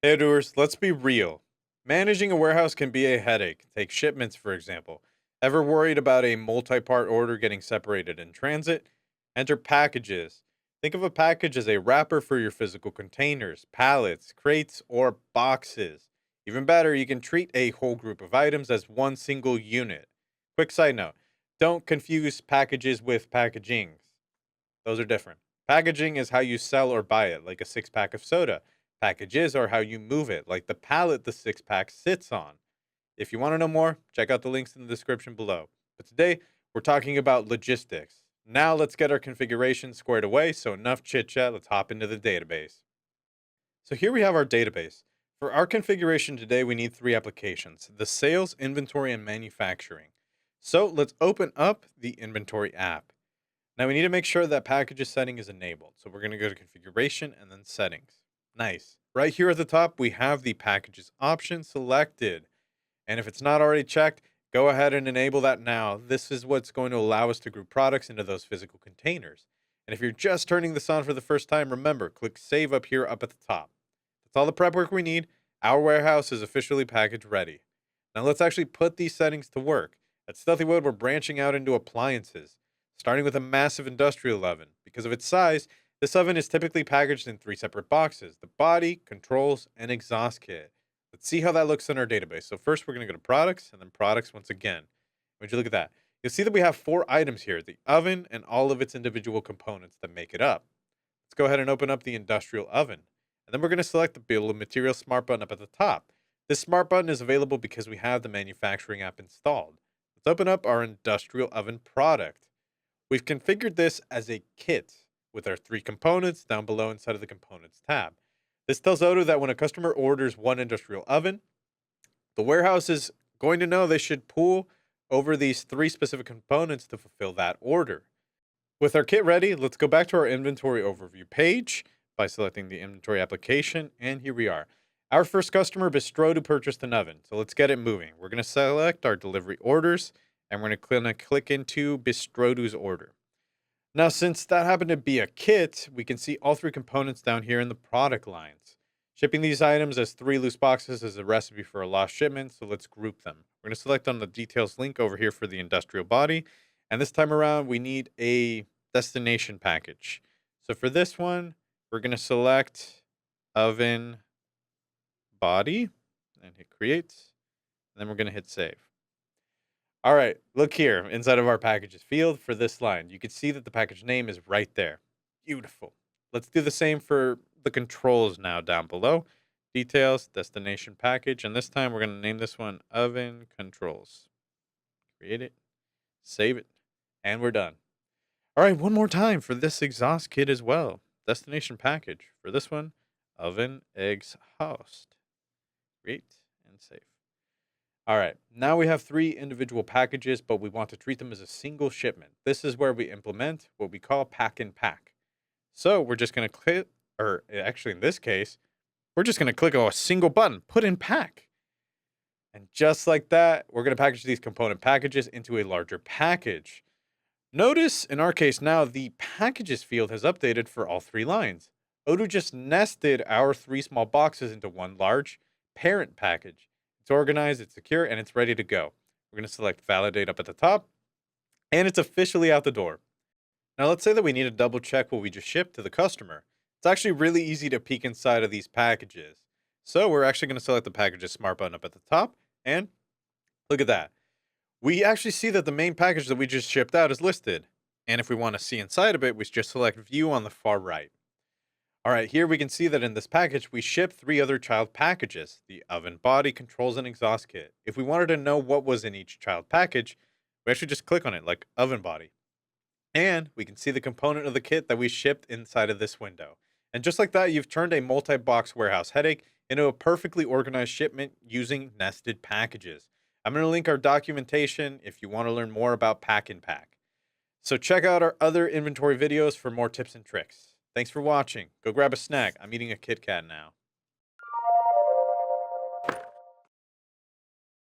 Hey, doers, let's be real. Managing a warehouse can be a headache. Take shipments, for example. Ever worried about a multi part order getting separated in transit? Enter packages. Think of a package as a wrapper for your physical containers, pallets, crates, or boxes. Even better, you can treat a whole group of items as one single unit. Quick side note, don't confuse packages with packagings. Those are different. Packaging is how you sell or buy it, like a six pack of soda. Packages are how you move it, like the pallet the six pack sits on. If you want to know more, check out the links in the description below. But today, we're talking about logistics. Now let's get our configuration squared away, so enough chit chat, let's hop into the database. So here we have our database. For our configuration today, we need three applications: the sales, inventory, and manufacturing. So let's open up the inventory app. Now we need to make sure that packages setting is enabled. So we're going to go to configuration and then settings. Nice. Right here at the top, we have the packages option selected. And if it's not already checked, go ahead and enable that now. This is what's going to allow us to group products into those physical containers. And if you're just turning this on for the first time, remember, click save up here up at the top. That's all the prep work we need. Our warehouse is officially package ready. Now let's actually put these settings to work. At Stealthy Wood, we're branching out into appliances, starting with a massive industrial oven. Because of its size, this oven is typically packaged in three separate boxes: the body, controls, and exhaust kit. Let's see how that looks in our database. So first we're going to go to products and then products once again. When you look at that, you'll see that we have four items here: the oven and all of its individual components that make it up. Let's go ahead and open up the industrial oven. And then we're going to select the Bill of Materials smart button up at the top. This smart button is available because we have the manufacturing app installed. Let's open up our industrial oven product. We've configured this as a kit with our three components down below inside of the components tab. This tells Odoo that when a customer orders one industrial oven, the warehouse is going to know they should pull over these three specific components to fulfill that order. With our kit ready, let's go back to our inventory overview page by selecting the inventory application, and here we are. Our first customer, Bistro, to purchase an oven. So let's get it moving. We're going to select our delivery orders, and we're going to click into Bistro's order. Now, since that happened to be a kit, we can see all three components down here in the product lines. Shipping these items as three loose boxes is a recipe for a lost shipment, so let's group them. We're going to select on the details link over here for the industrial body, and this time around we need a destination package. So for this one, we're going to select oven body and hit create, and then we're going to hit save. All right, look here inside of our packages field for this line. You can see that the package name is right there. Beautiful. Let's do the same for the controls now down below. Details, destination package, and this time we're going to name this one oven controls. Create it, save it, and we're done. All right, one more time for this exhaust kit as well. Destination package for this one, oven exhaust. Create and save. All right, now we have three individual packages, but we want to treat them as a single shipment. This is where we implement what we call pack and pack. So we're just going to click, or actually in this case, we're just going to click on a single button, put in pack. And just like that, we're going to package these component packages into a larger package. Notice in our case now, the packages field has updated for all three lines. Odoo just nested our three small boxes into one large parent package. It's organized, it's secure, and it's ready to go. We're going to select validate up at the top, and it's officially out the door. Now let's say that we need to double check what we just shipped to the customer. It's actually really easy to peek inside of these packages. So we're actually going to select the packages smart button up at the top, and look at that. We actually see that the main package that we just shipped out is listed. And if we want to see inside of it, we just select view on the far right. All right, here we can see that in this package, we shipped three other child packages: the oven body, controls, and exhaust kit. If we wanted to know what was in each child package, we actually just click on it, like oven body. And we can see the component of the kit that we shipped inside of this window. And just like that, you've turned a multi-box warehouse headache into a perfectly organized shipment using nested packages. I'm going to link our documentation if you want to learn more about pack and pack. So check out our other inventory videos for more tips and tricks. Thanks for watching. Go grab a snack. I'm eating a Kit Kat now.